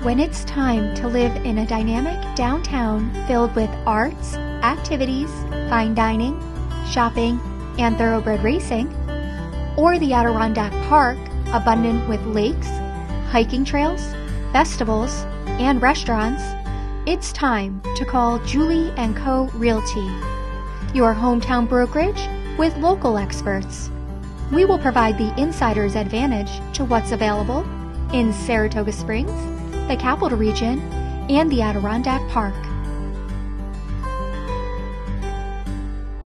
When it's time to live in a dynamic downtown filled with arts, activities, fine dining, shopping, and thoroughbred racing, or the Adirondack Park, abundant with lakes, hiking trails, festivals, and restaurants, it's time to call Julie & Co. Realty, your hometown brokerage with local experts. We will provide the insider's advantage to what's available in Saratoga Springs, the Capital Region, and the Adirondack Park.